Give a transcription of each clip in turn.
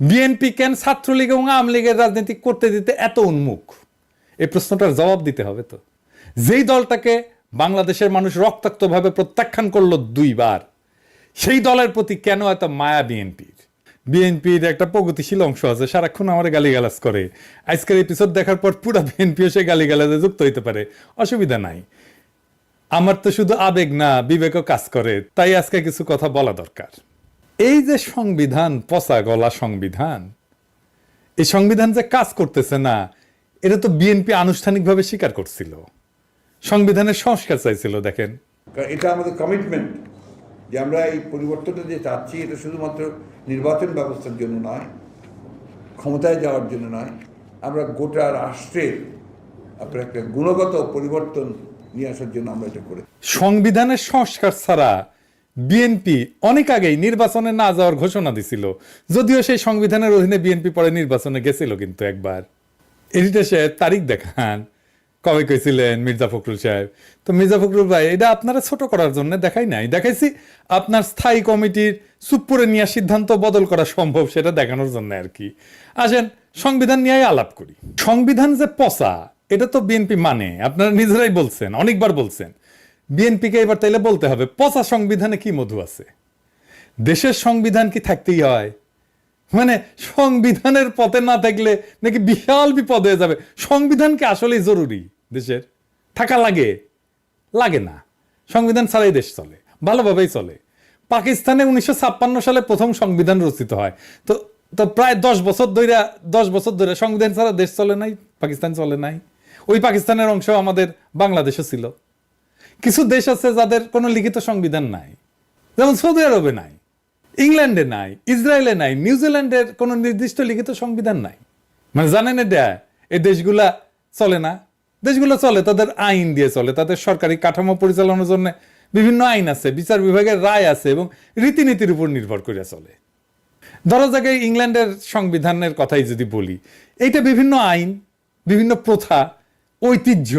BNP কেন ছাত্রলীগ এবং আওয়ামী লীগের রাজনীতি করতে দিতে এত উন্মুখ? এই প্রশ্নটার জবাব দিতে হবে তো। যেই দলটাকে বাংলাদেশের মানুষ রক্তাক্তভাবে প্রত্যাখ্যান করলো 2 বার, সেই দলের প্রতি কেন এত মায়া বিএনপির? বিএনপির একটা প্রগতিশীল অংশ আছে, সারাক্ষণ আমার গালিগালাজ করে। আজকের এপিসোড দেখার পর পুরো বিএনপিও সে গালিগালাজে যুক্ত হইতে পারে, অসুবিধা নাই। আমার তো শুধু আবেগ না, বিবেকও কাজ করে, তাই আজকে কিছু কথা বলা দরকার। এই যে সংবিধান, পচা গলা সংবিধান, এই সংবিধান যে কাজ করতেছে না, এটা তো বিএনপি আনুষ্ঠানিকভাবে স্বীকার করছিল। সংবিধানের সংস্কার চাইছিল। দেখেন, এটা আমাদের কমিটমেন্ট যে আমরা এই পরিবর্তনটা যে চাচ্ছি, এটা শুধুমাত্র নির্বাচন ব্যবস্থার জন্য নয়, ক্ষমতায় যাওয়ার জন্য নয়, আমরা গোটা রাষ্ট্রের আপনার একটা গুণগত পরিবর্তন নিয়ে আসার জন্য আমরা এটা করি। সংবিধানের সংস্কার ছাড়া বিএনপি অনেক আগেই নির্বাচনে না যাওয়ার ঘোষণা দিছিল, যদিও সেই সংবিধানের অধীনে বিএনপি পরে নির্বাচনে গেছিল কিন্তু একবার। এডিটর সাহেব তারিখ দেখান, কবে কইছিলেন মির্জা ফখরুল সাহেব? তো মির্জা ফখরুল ভাই, এটা আপনারা ছোট করার জন্য দেখাই নাই, দেখাইছি আপনার স্থায়ী কমিটির চুপ করে নেওয়া সিদ্ধান্ত বদল করা সম্ভব সেটা দেখানোর জন্য আর কি। আসেন সংবিধান নিয়ে আলাপ করি। সংবিধান যে পচা, এটা তো বিএনপি মানে, আপনারা নিজেরাই বলছেন, অনেকবার বলছেন। বিএনপিকে এবার তাইলে বলতে হবে, পচা সংবিধানে কি মধু আছে? দেশের সংবিধান কি থাকতেই হয়? মানে সংবিধানের পথে না থাকলে নাকি বিশাল বিপদ হয়ে যাবে। সংবিধান কি আসলেই জরুরি? দেশের থাকা লাগে? লাগে না। সংবিধান ছাড়াই দেশ চলে, ভালোভাবেই চলে। পাকিস্তানে 1956 সালে প্রথম সংবিধান রচিত হয়। তো তো প্রায় 10 বছর ধরে সংবিধান ছাড়া দেশ চলে নাই, পাকিস্তান চলে নাই। ওই পাকিস্তানের অংশ আমাদের বাংলাদেশও ছিল। কিছু দেশ আছে যাদের কোনো লিখিত সংবিধান নাই, যেমন সৌদি আরবে নাই, ইংল্যান্ডে নাই, ইসরায়েলে নাই, নিউজিল্যান্ডের কোনো নির্দিষ্ট লিখিত সংবিধান নাই। মানে জানেন এটা, এই দেশগুলা চলে না। দেশগুলো চলে তাদের আইন দিয়ে চলে, তাদের সরকারি কাঠামো পরিচালনার জন্য বিভিন্ন আইন আছে, বিচার বিভাগের রায় আছে এবং রীতিনীতির উপর নির্ভর করে চলে। ধরো জায়গায় ইংল্যান্ডের সংবিধানের কথাই যদি বলি, এইটা বিভিন্ন আইন, বিভিন্ন প্রথা, ঐতিহ্য,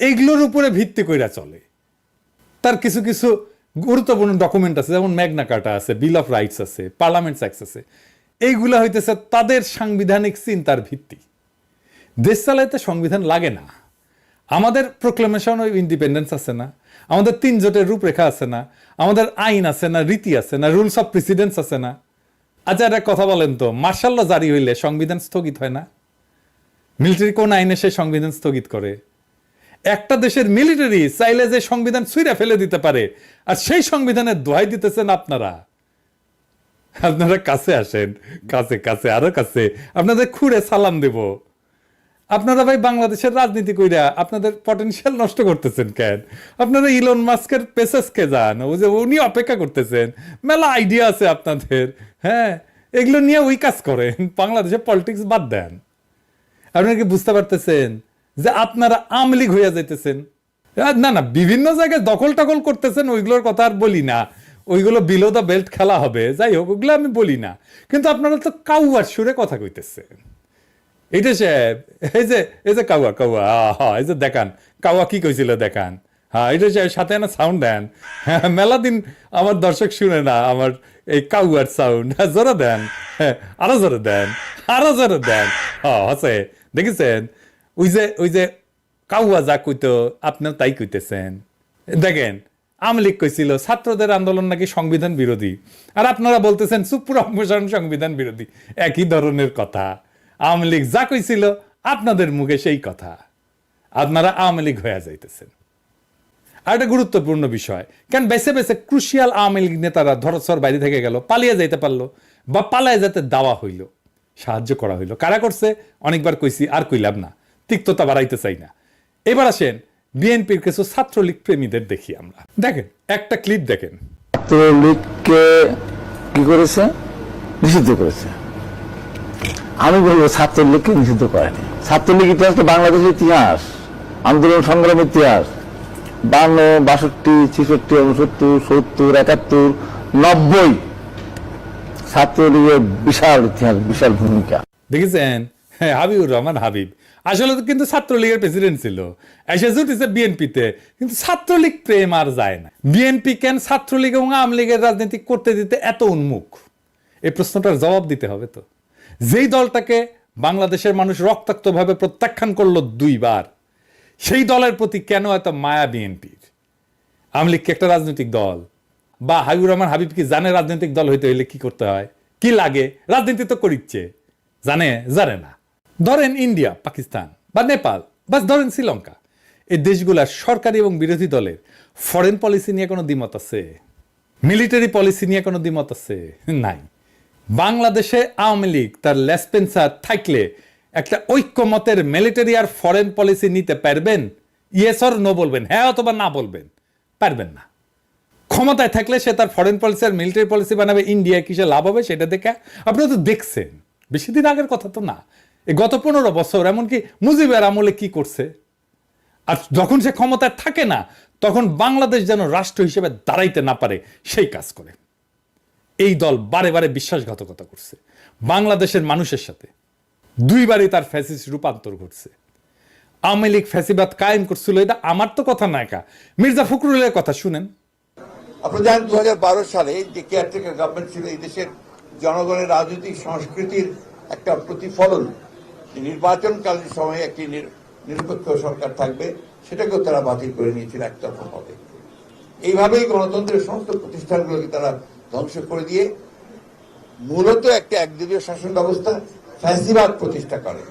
এইগুলোর উপরে ভিত্তি করে চলে। তার কিছু কিছু গুরুত্বপূর্ণ ডকুমেন্ট আছে, যেমন ম্যাগনা কার্টা আছে, বিল অফ রাইটস আছে, পার্লামেন্টস অ্যাক্ট আছে। এইগুলা হইতেছে তাদের সাংবিধানিক চিন্তার ভিত্তি। দেশ চালাইতে সংবিধান লাগে না। আমাদের প্রোক্লেমেশন অফ ইন্ডিপেন্ডেন্স আছে না, আমাদের 3 জোটের রূপরেখা আছে না, আমাদের আইন আছে না, রীতি আছে না, রুলস অফ প্রেসিডেন্স আছে না। আচ্ছা একটা কথা বলেন তো, মার্শাল ল জারি হইলে সংবিধান স্থগিত হয় না? মিলিটারি কোন আইনে সে সংবিধান স্থগিত করে? একটা দেশের মিলিটারি চাইলে যে সংবিধান ছুঁড়ে ফেলে দিতে পারে, আর সেই সংবিধানের দোহাই দিতেছেন আপনারা। আপনারা কাছে আসেন, কাছে কাছে আরো কাছে, আপনাদের খুঁড়ে সালাম দেব। আপনারা ভাই বাংলাদেশের রাজনীতি কইরা আপনাদের পটেনশিয়াল নষ্ট করতেছেন কেন? আপনারা ইলন মাস্কের পেসেসকে যান, ও যে উনি অপেক্ষা করতেছেন, মেলা আইডিয়া আছে আপনাদের। হ্যাঁ, এগুলো নিয়ে ওই কাজ করেন, বাংলাদেশের পলিটিক্স বাদ দেন। আপনারা কি বুঝতে পারতেছেন যে আপনারা আওয়ামী লীগ হইয়া যাইতেছেন? না না, বিভিন্ন জায়গায় দখল টকল করতেছেন, ওইগুলোর কথা আর বলি না, ওইগুলো বিলো দ্য বেল্ট খেলা হবে, যাই হোক ওগুলো আমি বলি না। কিন্তু আপনারা তো কাউয়ার সুরে কথা কইতেছেন। এইটা সাহেব, এই যে কাউয়া কাউয়া, হ্যাঁ এই যে দেখান কাউয়া কি কইছিল দেখান। হ্যাঁ এটা সাথে না সাউন্ড দেন। হ্যাঁ, মেলা দিন আমার দর্শক শুনে না আমার এই কাউয়ার সাউন্ড। জোরে দেন, হ্যাঁ আরো জোরে দেন, আরো জোরে দেন। হ্যাঁ আছে, দেখেছেন ওই যে কাউয়া যা কইতো আপনার তাই কইতেছেন। দেখেন, আওয়ামী লীগ কইছিল ছাত্রদের আন্দোলন নাকি সংবিধান বিরোধী, আর আপনারা বলতেছেন সুপ্র অপসারণ সংবিধান বিরোধী। একই ধরনের কথা। আওয়ামী লীগ যা কইছিল আপনাদের মুখে সেই কথা, আপনারা আওয়ামী লীগ হয়ে যাইতেছেন। আর একটা গুরুত্বপূর্ণ বিষয়, কেন বেছে বেছে ক্রুশিয়াল আওয়ামী লীগ নেতারা ধরছর বাইরে থেকে গেল, পালিয়ে যাইতে পারলো, বা পালায় যেতে দেওয়া হইল, সাহায্য করা হইলো। কারা করছে অনেকবার কইছি, আর কইলাম না, তিক্ততা বাড়াইতে চাই না। এবার আসেন বিএনপির কিছু ছাত্রলীগ প্রেমীদের দেখি আমরা। দেখেন একটা ক্লিপ দেখেন। ছাত্রলীগকে কি করেছে? নিষিদ্ধ করেছে। আমি বলবো ছাত্রলীগকে নিষিদ্ধ করেনি। ছাত্রলীগ ইতিহাস তো বাংলাদেশের ইতিহাস, আন্দোলন সংগ্রামের ইতিহাস। 52, 62, 66, 69, 70, 71, 90 ছাত্রলীগের বিশাল ইতিহাস, বিশাল ভূমিকা। দেখেছেন? হ্যাঁ, হাবিবুর রহমান হাবিব আসলে তো কিন্তু ছাত্রলীগের প্রেসিডেন্ট ছিল, এসে জুটিছে বিএনপিতে। কিন্তু ছাত্রলীগ প্রেম আর যায় না। বিএনপি কেন ছাত্রলীগ এবং আওয়ামী লীগের রাজনীতি করতে দিতে এত উন্মুখ? এই প্রশ্নটার জবাব দিতে হবে তো। যেই দলটাকে বাংলাদেশের মানুষ রক্তাক্তভাবে প্রত্যাখ্যান করলো 2 বার, সেই দলের প্রতি কেন এত মায়া বিএনপির? আওয়ামী লীগ কি একটা রাজনৈতিক দল? বা হাবিবুর রহমান হাবিব কি জানে রাজনৈতিক দল হইতে হইলে কি করতে হয়, কি লাগে? রাজনীতি তো করিচ্ছে, জানে না। ধরেন ইন্ডিয়া, পাকিস্তান বা নেপাল, বাস ধরেন শ্রীলঙ্কা, এই দেশগুলার সরকারি এবং বিরোধী দলের ফরেন পলিসি নিয়ে কোনো দ্বিমত আছে? মিলিটারি পলিসি নিয়ে কোনো দ্বিমত আছে? নাই। বাংলাদেশে আওয়ামী লীগ তার লেসপেন্সার থাকলে একটা ঐক্যমতের মিলিটারি আর ফরেন পলিসি নিতে পারবেন? ইয়েস অর নো বলবেন, হ্যাঁ অথবা না বলবেন, পারবেন না। ক্ষমতায় থাকলে সে তার ফরেন পলিসি আর মিলিটারি পলিসি বানাবে, ইন্ডিয়া কিসে লাভ হবে সেটা দেখে আপনারা তো দেখছেন। বেশি দিন আগের কথা তো না, এই গত 15 বছর, এমনকি মুজিবের আমলে কি করছে। আর যখন সে ক্ষমতায় থাকে না, তখন বাংলাদেশ যেন রাষ্ট্র হিসেবে দাঁড়াইতে না পারে সেই কাজ করে। এই দল বারে বারে বিশ্বাসঘাতকতা করছে বাংলাদেশের মানুষের সাথে। 2 বারই তার ফ্যাসিস্ট রূপান্তর ঘটছে। আওয়ামী লীগ ফ্যাসিবাদ কায়েম করছিল, এটা আমার তো কথা না, একা মির্জা ফখরুলের কথা শুনেন। আপনারা জানেন 2012 সালে যে কেয়ারটেকার গভর্নমেন্ট ছিল, এই দেশের জনগণের রাজনৈতিক সংস্কৃতির একটা প্রতিফলন। নির্বাচনকালীন সময়ে একটি নিরপেক্ষ সরকার থাকবে, সেটাকেও তারা বাতিল করে নিয়েছিল একতরফা হবে। এইভাবেই গণতন্ত্রের সমস্ত প্রতিষ্ঠানগুলোকে তারা ধ্বংস করে দিয়ে মূলত একটা একদলীয় শাসন ব্যবস্থা, ফ্যাসিবাদ প্রতিষ্ঠা করে।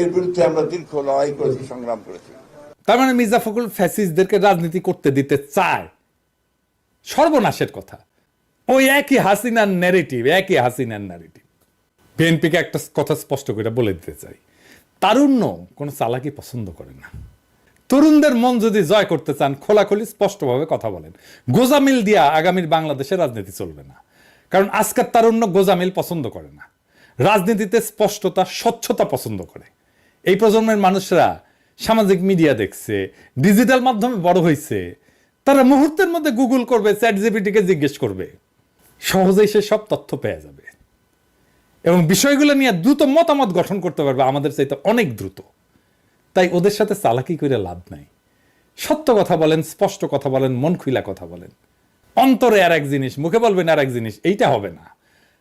এর বিরুদ্ধে আমরা দীর্ঘ লড়াই করেছি, সংগ্রাম করেছি। তার মানে মির্জা ফখরুল ফ্যাসিস্টদেরকে রাজনীতি করতে দিতে চায়? সর্বনাশের কথা। ওই একই হাসিনার ন্যারেটিভ। বিএনপিকে একটা কথা স্পষ্ট করে বলে দিতে চাই, তারুণ্য কোনো চালাকি পছন্দ করে না। তরুণদের মন যদি জয় করতে চান, খোলাখুলি স্পষ্টভাবে কথা বলেন। গোজামিল দিয়া আগামীর বাংলাদেশের রাজনীতি চলবে না, কারণ আজকের তারুণ্য গোজামিল পছন্দ করে না। রাজনীতিতে স্পষ্টতা, স্বচ্ছতা পছন্দ করে। এই প্রজন্মের মানুষরা সামাজিক মিডিয়া দেখছে, ডিজিটাল মাধ্যমে বড় হয়েছে, তারা মুহূর্তের মধ্যে গুগল করবে, চ্যাট জিপিটিকে জিজ্ঞেস করবে, সহজেই সে সব তথ্য পেয়ে যাবে এবং বিষয়গুলো নিয়ে দ্রুত মতামত গঠন করতে পারবে, আমাদের চাইতে অনেক দ্রুত। তাই ওদের সাথে চালাকি করে লাভ নাই। সত্য কথা বলেন, স্পষ্ট কথা বলেন, মন খুইলা কথা বলেন। অন্তরে আর এক জিনিস, মুখে বলবেন আর এক জিনিস, এইটা হবে না।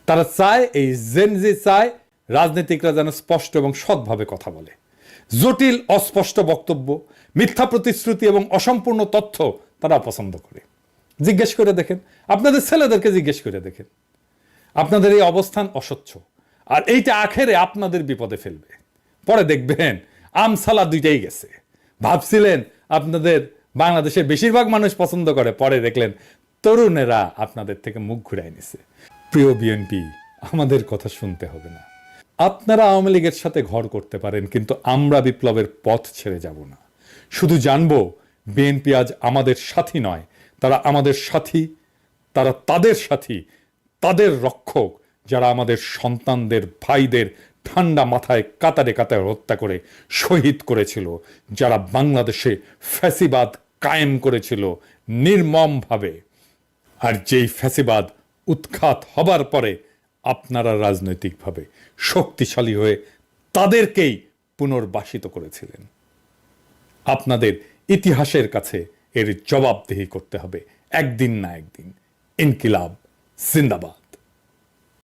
তারা চায়, এই জেনজি চায় রাজনীতিকরা যেন স্পষ্ট এবং সৎভাবে কথা বলে। জটিল অস্পষ্ট বক্তব্য, মিথ্যা প্রতিশ্রুতি এবং অসম্পূর্ণ তথ্য তারা পছন্দ করে। জিজ্ঞেস করে দেখেন, আপনাদের ছেলেদেরকে জিজ্ঞেস করে দেখেন। আপনাদের এই অবস্থান অস্বচ্ছ, আর এইটা আখেরে আপনাদের বিপদে ফেলবে। পরে দেখবেন আমসালা দুইটাই গেছে। ভাবছিলেন আপনাদের বাংলাদেশে বেশিরভাগ মানুষ পছন্দ করে, পরে দেখলেন তরুণেরা আপনাদের থেকে মুখ ঘুরাই নিছে। প্রিয় বিএনপি, আমাদের কথা শুনতে হবে না। আপনারা আওয়ামী লীগের সাথে ঘর করতে পারেন, কিন্তু আমরা বিপ্লবের পথ ছেড়ে যাব না। শুধু জানবো, বিএনপি আজ আমাদের সাথী নয়, তারা আমাদের সাথী, তারা তাদের সাথী, তাদের রক্ষক, যারা আমাদের সন্তানদের, ভাইদের ঠান্ডা মাথায় কাতারে কাতারে হত্যা করে শহীদ করেছিল, যারা বাংলাদেশে ফ্যাসিবাদ কায়েম করেছিল নির্মমভাবে। আর যেই ফ্যাসিবাদ উৎখাত হবার পরে আপনারা রাজনৈতিকভাবে শক্তিশালী হয়ে তাদেরকেই পুনর্বাসিত করেছিলেন। আপনাদের ইতিহাসের কাছে এর জবাবদিহি করতে হবে একদিন না একদিন। ইনকিলাব জিন্দাবাদ।